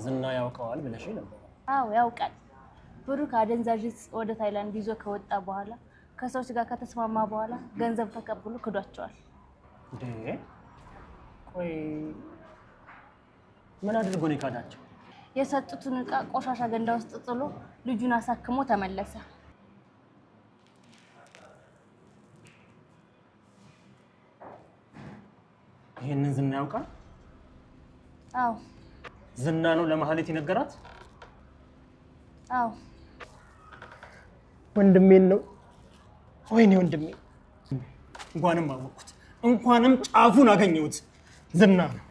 ዝና ያውቀዋል ብለሽ ነበር? አዎ ያውቃል። ብሩክ አደንዛዥ ወደ ታይላንድ ይዞ ከወጣ በኋላ ከሰዎች ጋር ከተስማማ በኋላ ገንዘብ ተቀብሎ ክዷቸዋል። ቆይ ምን አድርጎ ነው የካዳቸው? የሰጡትን ዕቃ ቆሻሻ ገንዳ ውስጥ ጥሎ ልጁን አሳክሞ ተመለሰ። ይሄንን ዝና ያውቃል? አዎ። ዝና ነው ለማህሌት የነገራት? አዎ። ወንድሜን ነው። ወይኔ ወንድሜ፣ እንኳንም አወቅኩት፣ እንኳንም ጫፉን አገኘሁት። ዝና ነው።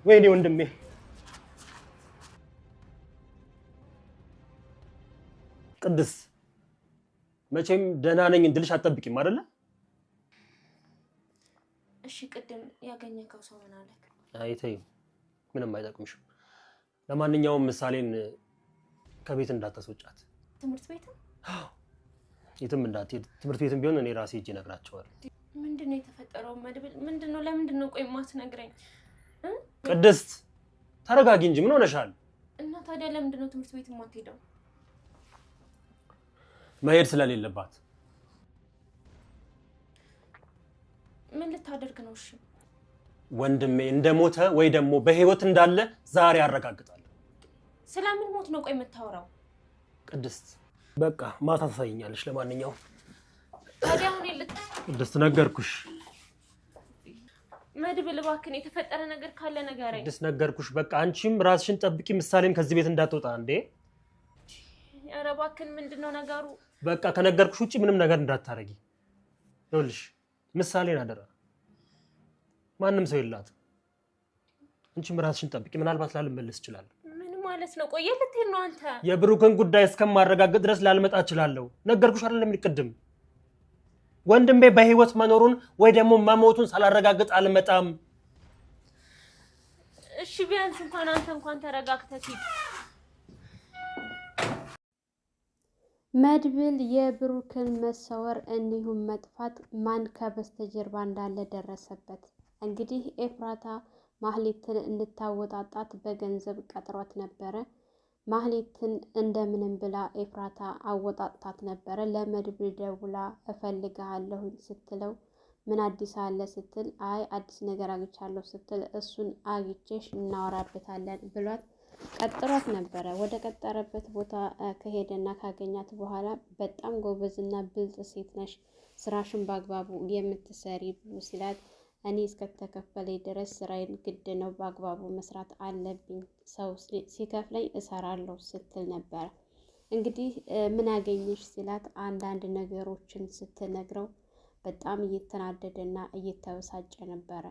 ወይኔ ወንድሜ። ቅድስት፣ መቼም ደህና ነኝ እንድልሽ አትጠብቂም አይደለ? እሺ፣ ቅድም ያገኘከው ሰው ምን አለክ? አይ ተይው፣ ምንም አይጠቅምሽም። ለማንኛውም ምሳሌን ከቤት እንዳታስወጫት። ትምህርት ቤትም የትም እንዳትሄድ፣ ትምህርት ቤትም ቢሆን እኔ ራሴ ሄጄ እነግራቸዋለሁ። ምንድነው የተፈጠረው? መድብል ምንድነው? ለምንድነው ቆይ የማትነግረኝ? ቅድስት ተረጋጊ እንጂ ምን ሆነሻል? እና ታዲያ ለምንድነው ትምህርት ቤት የማትሄደው? መሄድ ስለሌለባት። ምን ልታደርግ ነው? እሺ ወንድሜ እንደሞተ ወይ ደግሞ በህይወት እንዳለ ዛሬ አረጋግጣለሁ። ስለምን ሞት ነው ቆይ የምታወራው? ቅድስት በቃ ማታ ታሳይኛለሽ። ለማንኛውም ታዲያ አሁን ቅድስት ነገርኩሽ። መድብል እባክህ የተፈጠረ ነገር ካለ ንገረኝ። ቅድስት ነገርኩሽ። በቃ አንቺም ራስሽን ጠብቂ፣ ምሳሌም ከዚህ ቤት እንዳትወጣ። እንዴ ኧረ እባክህ ምንድነው ነገሩ? በቃ ከነገርኩሽ ውጪ ምንም ነገር እንዳታረጊ። ይኸውልሽ ምሳሌን አደራ፣ ማንም ሰው የላትም። አንቺም ራስሽን ጠብቂ። ምናልባት ላልመለስ ይችላል። ምን ማለት ነው? ቆይ ልትሄድ ነው አንተ? የብሩክን ጉዳይ እስከማረጋግጥ ድረስ ላልመጣ እችላለሁ። ነገርኩሽ አይደለም ቅድም። ወንድሜ በህይወት መኖሩን ወይ ደግሞ መሞቱን ሳላረጋግጥ አልመጣም። እሺ ቢያንስ እንኳን ተረጋግተህ ሂድ። መድብል የብሩክን መሰወር እንዲሁም መጥፋት ማን ከበስተጀርባ እንዳለ ደረሰበት። እንግዲህ ኤፍራታ ማህሌትን እንድታወጣጣት በገንዘብ ቀጥሯት ነበረ። ማህሌትን እንደምንም ብላ ኤፍራታ አወጣጣት ነበረ። ለመድብል ደውላ እፈልግሃለሁ ስትለው ምን አዲስ አለ ስትል አይ አዲስ ነገር አግኝቻለሁ ስትል እሱን አግኝቼሽ እናወራበታለን ብሏት ቀጥሯት ነበረ። ወደ ቀጠረበት ቦታ ከሄደና ካገኛት በኋላ በጣም ጎበዝና ብልጥ ሴት ነሽ፣ ስራሽን በአግባቡ የምትሰሪ ብሎ ሲላት እኔ እስከተከፈለኝ ድረስ ስራዬን ግድ ነው በአግባቡ መስራት አለብኝ፣ ሰው ሲከፍለኝ እሰራለሁ ስትል ነበረ። እንግዲህ ምን አገኘሽ ሲላት አንዳንድ ነገሮችን ስትነግረው በጣም እየተናደደና እየተበሳጨ ነበረ።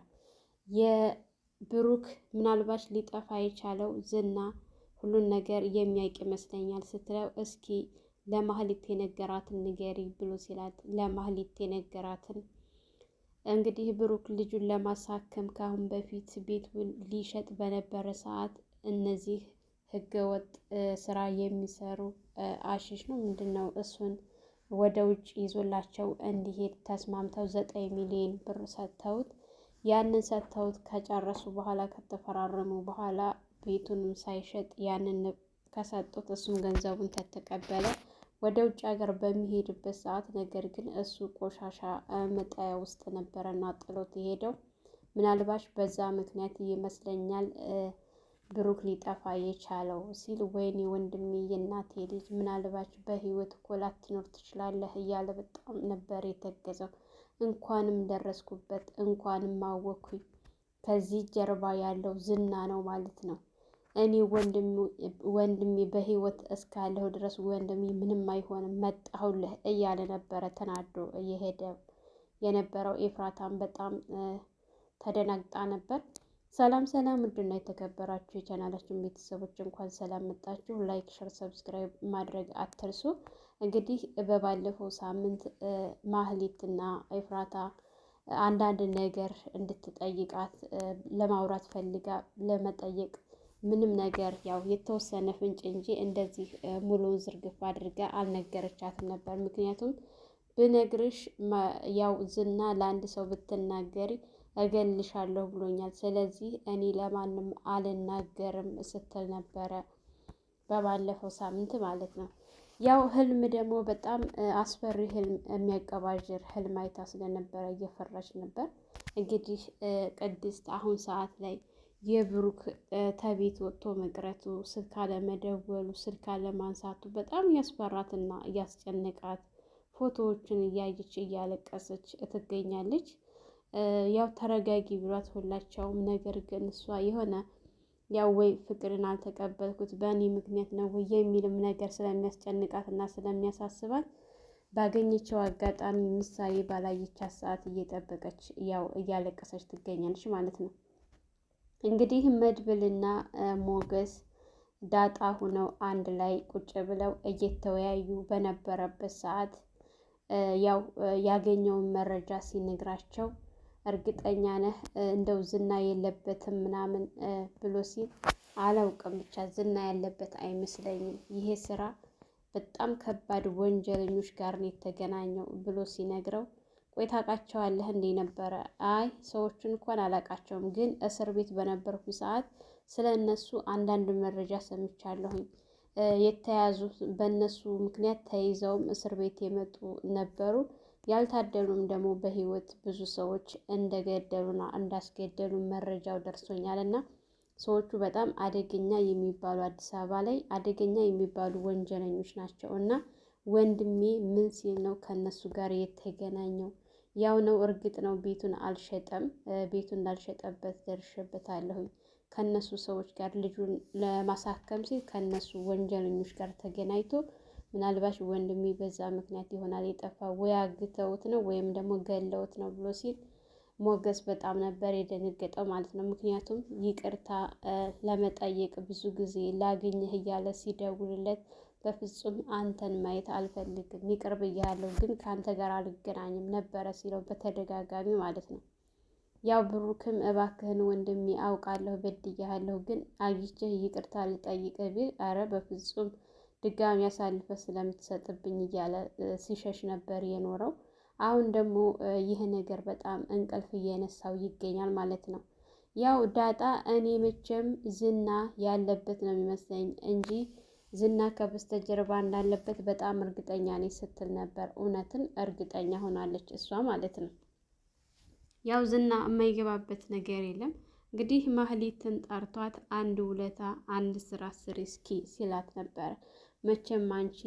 የብሩክ ምናልባት ሊጠፋ የቻለው ዝና ሁሉን ነገር የሚያውቅ ይመስለኛል ስትለው እስኪ ለማህሌት የነገራትን ንገሪ ብሎ ሲላት ለማህሌት የነገራትን እንግዲህ ብሩክ ልጁን ለማሳከም ካሁን በፊት ቤቱን ሊሸጥ በነበረ ሰዓት እነዚህ ህገወጥ ስራ የሚሰሩ አሽሽ ነው ምንድነው እሱን ወደ ውጭ ይዞላቸው እንዲሄድ ተስማምተው 9 ሚሊዮን ብር ሰጥተውት ያንን ሰጥተውት ከጨረሱ በኋላ ከተፈራረሙ በኋላ ቤቱንም ሳይሸጥ ያንን ከሰጡት እሱም ገንዘቡን ተተቀበለ። ወደ ውጭ ሀገር በሚሄድበት ሰዓት ነገር ግን እሱ ቆሻሻ መጣያ ውስጥ ነበረና ጥሎት የሄደው። ምናልባት በዛ ምክንያት ይመስለኛል ብሩክ ሊጠፋ የቻለው ሲል ወይኔ ወንድሜ የእናቴ ልጅ ምናልባት በህይወት እኮ ላትኖር ትችላለህ እያለ በጣም ነበር የተገዘው። እንኳንም ደረስኩበት፣ እንኳንም አወኩኝ፣ ከዚህ ጀርባ ያለው ዝና ነው ማለት ነው። እኔ ወንድሜ በህይወት እስካለሁ ድረስ ወንድሜ ምንም አይሆንም መጣሁልህ እያለ ነበረ ተናዶ እየሄደ የነበረው። ኤፍራታም በጣም ተደናግጣ ነበር። ሰላም ውድና የተከበራችሁ የቻናላችን ቤተሰቦች እንኳን ሰላም መጣችሁ። ላይክ፣ ሸር፣ ሰብስክራይብ ማድረግ አትርሱ። እንግዲህ በባለፈው ሳምንት ማህሌትና ኤፍራታ አንዳንድ ነገር እንድትጠይቃት ለማውራት ፈልጋ ለመጠየቅ ምንም ነገር ያው የተወሰነ ፍንጭ እንጂ እንደዚህ ሙሉውን ዝርግፍ አድርጋ አልነገረቻትም ነበር። ምክንያቱም ብነግርሽ ያው ዝና ለአንድ ሰው ብትናገሪ እገልሻለሁ ብሎኛል። ስለዚህ እኔ ለማንም አልናገርም ስትል ነበረ በባለፈው ሳምንት ማለት ነው። ያው ህልም ደግሞ በጣም አስፈሪ ህልም፣ የሚያቀባዥር ህልም አይታ ስለነበረ እየፈራች ነበር። እንግዲህ ቅድስት አሁን ሰዓት ላይ የብሩክ ተቤት ወጥቶ መቅረቱ፣ ስልክ አለመደወሉ፣ ስልክ አለማንሳቱ በጣም እያስፈራትና እያስጨነቃት ፎቶዎችን እያየች እያለቀሰች ትገኛለች። ያው ተረጋጊ ብሏት ሁላቸውም፣ ነገር ግን እሷ የሆነ ያው ወይ ፍቅርን አልተቀበልኩት በእኔ ምክንያት ነው ወይ የሚልም ነገር ስለሚያስጨንቃት እና ስለሚያሳስባት ባገኘችው አጋጣሚ ምሳሌ ባላየቻት ሰዓት እየጠበቀች ያው እያለቀሰች ትገኛለች ማለት ነው። እንግዲህ መድብልና ሞገስ ዳጣ ሁነው አንድ ላይ ቁጭ ብለው እየተወያዩ በነበረበት ሰዓት ያው ያገኘውን መረጃ ሲነግራቸው እርግጠኛ ነህ እንደው ዝና የለበትም ምናምን ብሎ ሲል አላውቅም፣ ብቻ ዝና ያለበት አይመስለኝም፣ ይሄ ስራ በጣም ከባድ ወንጀለኞች ጋር ነው የተገናኘው ብሎ ሲነግረው ቆይ ታውቃቸዋለህ እንዴ ነበረ? አይ ሰዎችን እንኳን አላውቃቸውም፣ ግን እስር ቤት በነበርኩ ሰዓት ስለ እነሱ አንዳንድ መረጃ ሰምቻለሁኝ። የተያዙ በእነሱ ምክንያት ተይዘውም እስር ቤት የመጡ ነበሩ። ያልታደሉም ደግሞ በህይወት ብዙ ሰዎች እንደገደሉና እንዳስገደሉ መረጃው ደርሶኛል እና ሰዎቹ በጣም አደገኛ የሚባሉ አዲስ አበባ ላይ አደገኛ የሚባሉ ወንጀለኞች ናቸው እና ወንድሜ ምን ሲል ነው ከነሱ ጋር የተገናኘው? ያው ነው እርግጥ ነው ቤቱን አልሸጠም፣ ቤቱን እንዳልሸጠበት ደርሼበታለሁኝ። ከነሱ ሰዎች ጋር ልጁን ለማሳከም ሲል ከነሱ ወንጀለኞች ጋር ተገናኝቶ ምናልባት ወንድሜ በዛ ምክንያት ይሆናል የጠፋው፣ ወይ አግተውት ነው ወይም ደግሞ ገለውት ነው ብሎ ሲል ሞገስ በጣም ነበር የደነገጠው ማለት ነው። ምክንያቱም ይቅርታ ለመጠየቅ ብዙ ጊዜ ላገኘህ እያለ ሲደውልለት በፍጹም አንተን ማየት አልፈልግም፣ ይቅር ብያለሁ፣ ግን ከአንተ ጋር አልገናኝም ነበረ ሲለው በተደጋጋሚ ማለት ነው። ያው ብሩክም እባክህን ወንድሜ አውቃለሁ በድያለሁ፣ ግን አግኝቼህ ይቅርታ ልጠይቅህ ቢል አረ በፍጹም ድጋሚ አሳልፈ ስለምትሰጥብኝ እያለ ሲሸሽ ነበር የኖረው። አሁን ደግሞ ይህ ነገር በጣም እንቅልፍ እየነሳው ይገኛል ማለት ነው። ያው ዳጣ እኔ መቼም ዝና ያለበት ነው የሚመስለኝ እንጂ ዝና ከበስተጀርባ እንዳለበት በጣም እርግጠኛ ነኝ ስትል ነበር። እውነትን እርግጠኛ ሆናለች እሷ ማለት ነው። ያው ዝና የማይገባበት ነገር የለም። እንግዲህ ማህሌትን ጠርቷት አንድ ውለታ አንድ ስራ ስሪ እስኪ ሲላት ነበረ። መቼም አንቺ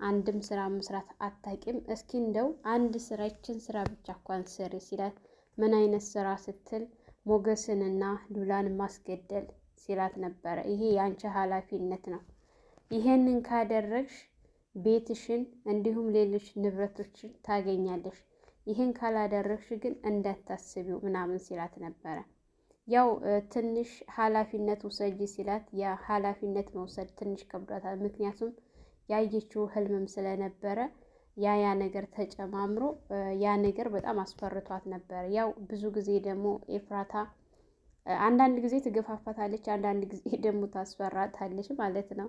አንድም ስራ መስራት አታቂም፣ እስኪ እንደው አንድ ስራ ይችን ስራ ብቻ እንኳን ስሪ ሲላት ምን አይነት ስራ ስትል ሞገስንና ሉላን ማስገደል ሲላት ነበረ። ይሄ የአንቺ ኃላፊነት ነው፣ ይሄንን ካደረግሽ ቤትሽን እንዲሁም ሌሎች ንብረቶችን ታገኛለሽ፣ ይህን ካላደረግሽ ግን እንዳታስቢው ምናምን ሲላት ነበረ። ያው ትንሽ ኃላፊነት ውሰጂ ሲላት የኃላፊነት መውሰድ ትንሽ ከብዷታል። ምክንያቱም ያየችው ህልምም ስለነበረ ያ ነገር ተጨማምሮ ያ ነገር በጣም አስፈርቷት ነበር። ያው ብዙ ጊዜ ደግሞ ኤፍራታ አንዳንድ ጊዜ ትገፋፋታለች፣ አንዳንድ ጊዜ ደግሞ ታስፈራታለች ማለት ነው።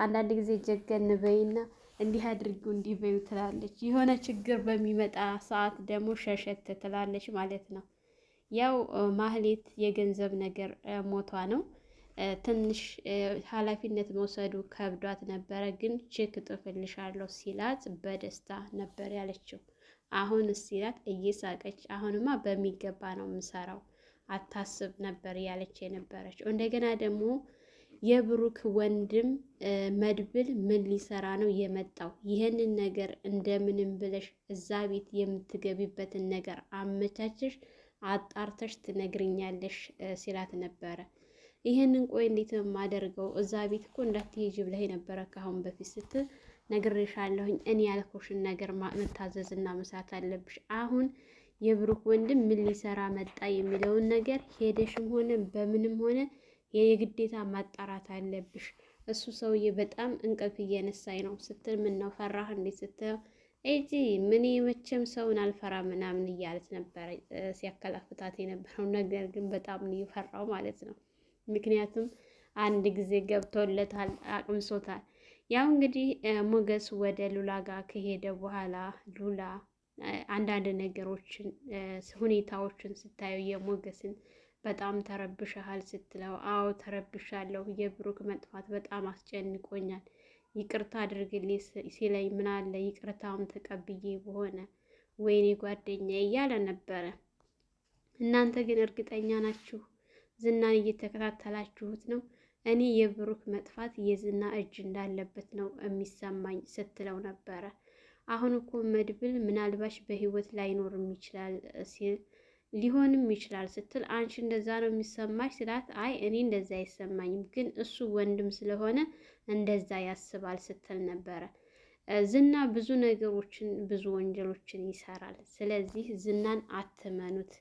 አንዳንድ ጊዜ ጀገን በይና እንዲህ አድርጊው እንዲህ በይው ትላለች። የሆነ ችግር በሚመጣ ሰዓት ደግሞ ሸሸት ትላለች ማለት ነው። ያው ማህሌት የገንዘብ ነገር ሞቷ ነው። ትንሽ ኃላፊነት መውሰዱ ከብዷት ነበረ። ግን ቼክ እጥፍልሻለሁ ሲላት በደስታ ነበር ያለችው። አሁን ሲላት እየሳቀች አሁንማ በሚገባ ነው የምሰራው አታስብ ነበር ያለች የነበረችው። እንደገና ደግሞ የብሩክ ወንድም መድብል ምን ሊሰራ ነው የመጣው? ይህንን ነገር እንደምንም ብለሽ እዛ ቤት የምትገቢበትን ነገር አመቻችሽ አጣርተሽ ትነግርኛለሽ ሲላት ነበረ። ይህንን ቆይ እንዴት ነው የማደርገው? እዛ ቤት እኮ እንዳትሄጂ ብለህ ነበረ ከአሁን በፊት ስትል ነግሬሻለሁኝ። እኔ ያልኩሽን ነገር መታዘዝና መስራት አለብሽ። አሁን የብሩክ ወንድም ምን ሊሰራ መጣ የሚለውን ነገር ሄደሽም ሆነ በምንም ሆነ የግዴታ ማጣራት አለብሽ። እሱ ሰውዬ በጣም እንቅልፍ እየነሳኝ ነው ስትል ምን ነው ፈራህ እንዴት ስትል እጂ ምን መቼም ሰውን አልፈራ ምናምን እያለች ነበረ ሲያከላፍታት የነበረው። ነገር ግን በጣም ነው የፈራው ማለት ነው። ምክንያቱም አንድ ጊዜ ገብቶለታል፣ አቅምሶታል። ያው እንግዲህ ሞገስ ወደ ሉላ ጋር ከሄደ በኋላ ሉላ አንዳንድ ነገሮችን ሁኔታዎችን ስታዩ የሞገስን በጣም ተረብሸሃል ስትለው፣ አዎ ተረብሻለሁ፣ የብሩክ መጥፋት በጣም አስጨንቆኛል፣ ይቅርታ አድርግልኝ ሲለኝ ምን አለ ይቅርታውን ተቀብዬ በሆነ ወይኔ ጓደኛ እያለ ነበረ። እናንተ ግን እርግጠኛ ናችሁ ዝናን እየተከታተላችሁት ነው? እኔ የብሩክ መጥፋት የዝና እጅ እንዳለበት ነው የሚሰማኝ ስትለው ነበረ። አሁን እኮ መድብል ምናልባሽ በህይወት ላይኖርም ይችላል ሲል ሊሆንም ይችላል ስትል፣ አንቺ እንደዛ ነው የሚሰማሽ ስላት፣ አይ እኔ እንደዛ አይሰማኝም፣ ግን እሱ ወንድም ስለሆነ እንደዛ ያስባል ስትል ነበረ። ዝና ብዙ ነገሮችን ብዙ ወንጀሎችን ይሰራል። ስለዚህ ዝናን አትመኑት፣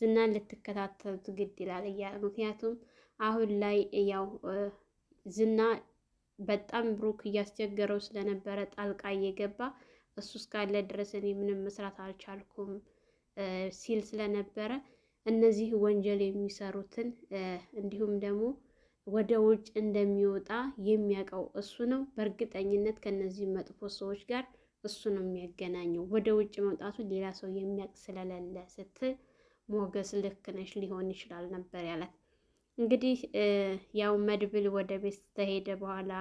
ዝናን ልትከታተሉት ግድ ይላል እያለ ምክንያቱም አሁን ላይ ያው ዝና በጣም ብሩክ እያስቸገረው ስለነበረ ጣልቃ እየገባ እሱ እስካለ ድረስ እኔ ምንም መስራት አልቻልኩም ሲል ስለነበረ እነዚህ ወንጀል የሚሰሩትን እንዲሁም ደግሞ ወደ ውጭ እንደሚወጣ የሚያውቀው እሱ ነው። በእርግጠኝነት ከነዚህ መጥፎ ሰዎች ጋር እሱ ነው የሚያገናኘው። ወደ ውጭ መውጣቱ ሌላ ሰው የሚያውቅ ስለሌለ ስትል ሞገስ ልክ ነሽ ሊሆን ይችላል ነበር ያላት። እንግዲህ ያው መድብል ወደ ቤት ተሄደ በኋላ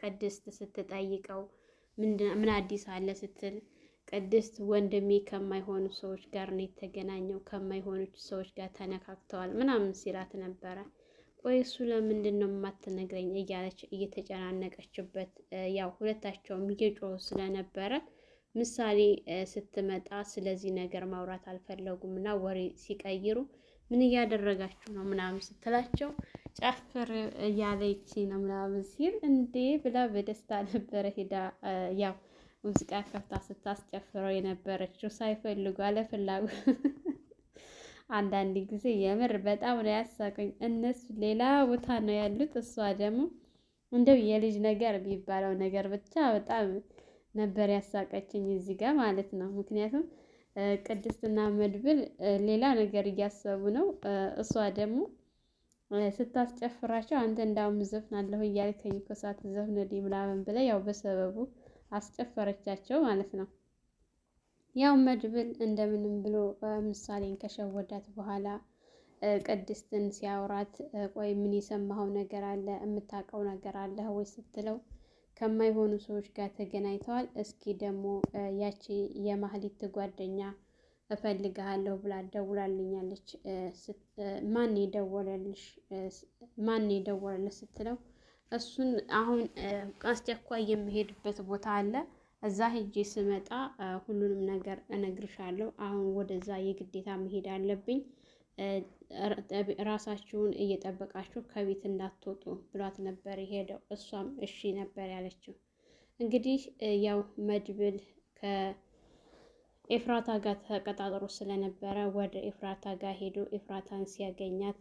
ቅድስት ስትጠይቀው ምን አዲስ አለ ስትል፣ ቅድስት ወንድሜ ከማይሆኑ ሰዎች ጋር ነው የተገናኘው፣ ከማይሆኑት ሰዎች ጋር ተነካክተዋል ምናምን ሲላት ነበረ። ቆይ እሱ ለምንድን ነው የማትነግረኝ እያለች እየተጨናነቀችበት፣ ያው ሁለታቸውም እየጮሁ ስለነበረ ምሳሌ ስትመጣ ስለዚህ ነገር ማውራት አልፈለጉም እና ወሬ ሲቀይሩ ምን እያደረጋችሁ ነው ምናምን ስትላቸው ጨፍር እያለች ነው ምናምን ሲል እንዴ ብላ በደስታ ነበረ ሄዳ ያው ሙዚቃ ከፍታ ስታስጨፍረው የነበረችው ሳይፈልጉ አለፍላጉ። አንዳንድ ጊዜ የምር በጣም ነው ያሳቀኝ። እነሱ ሌላ ቦታ ነው ያሉት፣ እሷ ደግሞ እንደው የልጅ ነገር የሚባለው ነገር ብቻ በጣም ነበር ያሳቀችኝ እዚህ ጋር ማለት ነው። ምክንያቱም ቅድስትና መድብል ሌላ ነገር እያሰቡ ነው። እሷ ደግሞ ስታስጨፍራቸው አንተ እንዳውም ዘፍናለሁ እያልከኝ እኮ ሳትዘፍንልኝ ምናምን ብላ ያው በሰበቡ አስጨፈረቻቸው ማለት ነው። ያው መድብል እንደምንም ብሎ ምሳሌን ከሸወዳት በኋላ ቅድስትን ሲያወራት፣ ቆይ ምን የሰማኸው ነገር አለ የምታውቀው ነገር አለ ወይ ስትለው፣ ከማይሆኑ ሰዎች ጋር ተገናኝተዋል። እስኪ ደግሞ ያቺ የማህሌት ጓደኛ እፈልግሃለሁ ብላ ደውላልኛለች። ማን የደወለልሽ ስትለው፣ እሱን አሁን አስቸኳይ የምሄድበት ቦታ አለ፣ እዛ ሄጄ ስመጣ ሁሉንም ነገር እነግርሻለሁ። አሁን ወደዛ የግዴታ መሄድ አለብኝ፣ ራሳችሁን እየጠበቃችሁ ከቤት እንዳትወጡ ብሏት ነበር የሄደው። እሷም እሺ ነበር ያለችው። እንግዲህ ያው መድብል ከኤፍራታ ጋር ተቀጣጥሮ ስለነበረ ወደ ኤፍራታ ጋር ሄዶ ኤፍራታን ሲያገኛት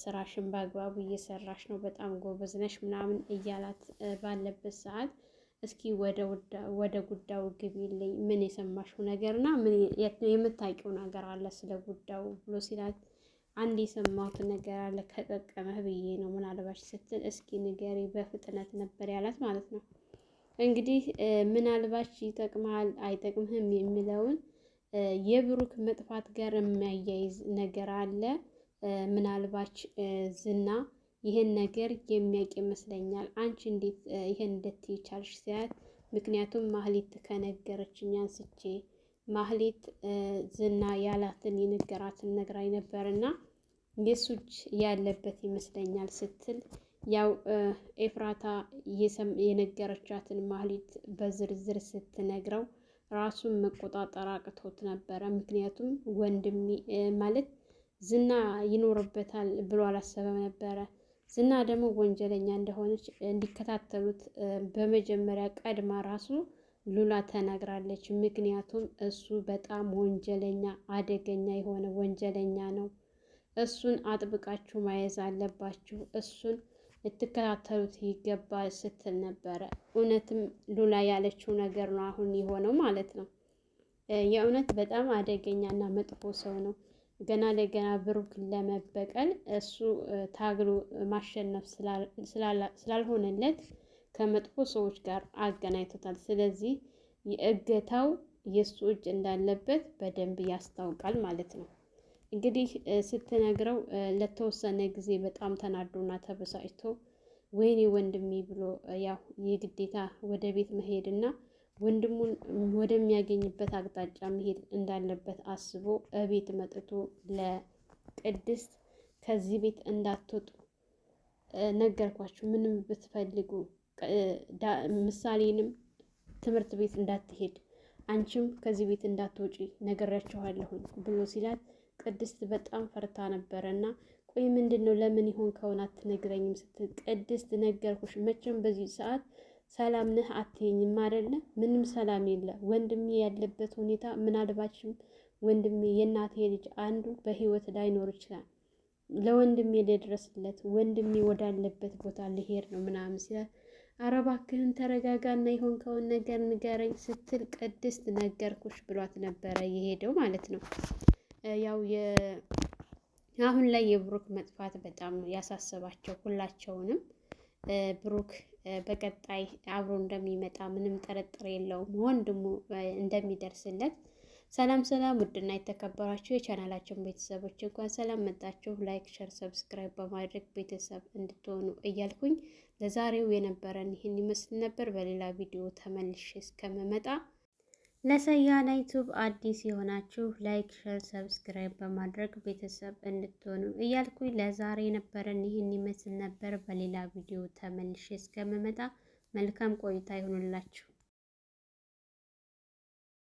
ስራሽን በአግባቡ እየሰራሽ ነው፣ በጣም ጎበዝ ነሽ ምናምን እያላት ባለበት ሰዓት እስኪ ወደ ጉዳዩ ግቢልኝ፣ ምን የሰማሽው ነገርና ምን የምታውቂው ነገር አለ ስለ ጉዳዩ ብሎ ሲላት፣ አንድ የሰማሁት ነገር አለ ከጠቀመህ ብዬ ነው ምናልባሽ ስትል፣ እስኪ ንገሪ በፍጥነት ነበር ያላት ማለት ነው። እንግዲህ ምናልባሽ ይጠቅምሃል አይጠቅምህም የሚለውን የብሩክ መጥፋት ጋር የሚያያይዝ ነገር አለ። ምናልባች ዝና ይህን ነገር የሚያውቅ ይመስለኛል። አንቺ እንዴት ይህን እንድትይ ቻልሽ ሲያት፣ ምክንያቱም ማህሌት ከነገረችኝ አንስቼ ማህሌት ዝና ያላትን የነገራትን ነግራኝ ነበርና የሱ እጅ ያለበት ይመስለኛል ስትል፣ ያው ኤፍራታ የነገረቻትን ማህሌት በዝርዝር ስትነግረው ራሱን መቆጣጠር አቅቶት ነበረ። ምክንያቱም ወንድሜ ማለት ዝና ይኖርበታል ብሎ አላሰበም ነበረ። ዝና ደግሞ ወንጀለኛ እንደሆነች እንዲከታተሉት በመጀመሪያ ቀድማ ራሱ ሉላ ተናግራለች። ምክንያቱም እሱ በጣም ወንጀለኛ አደገኛ የሆነ ወንጀለኛ ነው፣ እሱን አጥብቃችሁ መያዝ አለባችሁ፣ እሱን ልትከታተሉት ይገባል ስትል ነበረ። እውነትም ሉላ ያለችው ነገር ነው አሁን የሆነው ማለት ነው። የእውነት በጣም አደገኛ እና መጥፎ ሰው ነው። ገና ለገና ብሩክን ለመበቀል እሱ ታግሎ ማሸነፍ ስላልሆነለት ከመጥፎ ሰዎች ጋር አገናኝቶታል። ስለዚህ የእገታው የሱ እጅ እንዳለበት በደንብ ያስታውቃል ማለት ነው። እንግዲህ ስትነግረው ለተወሰነ ጊዜ በጣም ተናዶና ተበሳጭቶ ወይኔ ወንድሜ ብሎ ያው የግዴታ ወደ ቤት መሄድና ወንድሙን ወደሚያገኝበት አቅጣጫ መሄድ እንዳለበት አስቦ እቤት መጥቶ ለቅድስት ከዚህ ቤት እንዳትወጡ ነገርኳችሁ፣ ምንም ብትፈልጉ ምሳሌንም ትምህርት ቤት እንዳትሄድ አንቺም ከዚህ ቤት እንዳትወጪ ነግሬያችኋለሁኝ ብሎ ሲላት ቅድስት በጣም ፈርታ ነበረና ቆይ ምንድነው ለምን ይሆን ከሆነ አትነግረኝም ስትል ቅድስት ነገርኩሽ፣ መቼም በዚህ ሰዓት ሰላም ነህ አትይኝም አይደለ? ምንም ሰላም የለ። ወንድሜ ያለበት ሁኔታ ምናልባችም ወንድሜ የእናቴ ልጅ አንዱ በህይወት ላይኖር ይችላል። ለወንድሜ ልድረስለት፣ ወንድሜ ወዳለበት ቦታ ልሄድ ነው ምናምን ሲላት ኧረ እባክህን ተረጋጋና የሆንከውን ነገር ንገረኝ ስትል ቅድስት ነገርኩሽ ብሏት ነበረ የሄደው ማለት ነው። ያው አሁን ላይ የብሩክ መጥፋት በጣም ያሳሰባቸው ሁላቸውንም። ብሩክ በቀጣይ አብሮ እንደሚመጣ ምንም ጥርጥር የለውም፣ ወንድሙ እንደሚደርስለት። ሰላም ሰላም! ውድና የተከበራችሁ የቻናላችን ቤተሰቦች እንኳን ሰላም መጣችሁ። ላይክ፣ ሸር፣ ሰብስክራይብ በማድረግ ቤተሰብ እንድትሆኑ እያልኩኝ ለዛሬው የነበረን ይህን ይመስል ነበር። በሌላ ቪዲዮ ተመልሼ እስከምመጣ ለሰያና ዩቲዩብ አዲስ የሆናችሁ ላይክ፣ ሸር፣ ሰብስክራይብ በማድረግ ቤተሰብ እንድትሆኑ እያልኩኝ ለዛሬ የነበረን ይህን ይመስል ነበር። በሌላ ቪዲዮ ተመልሼ እስከምመጣ መልካም ቆይታ ይሁንላችሁ።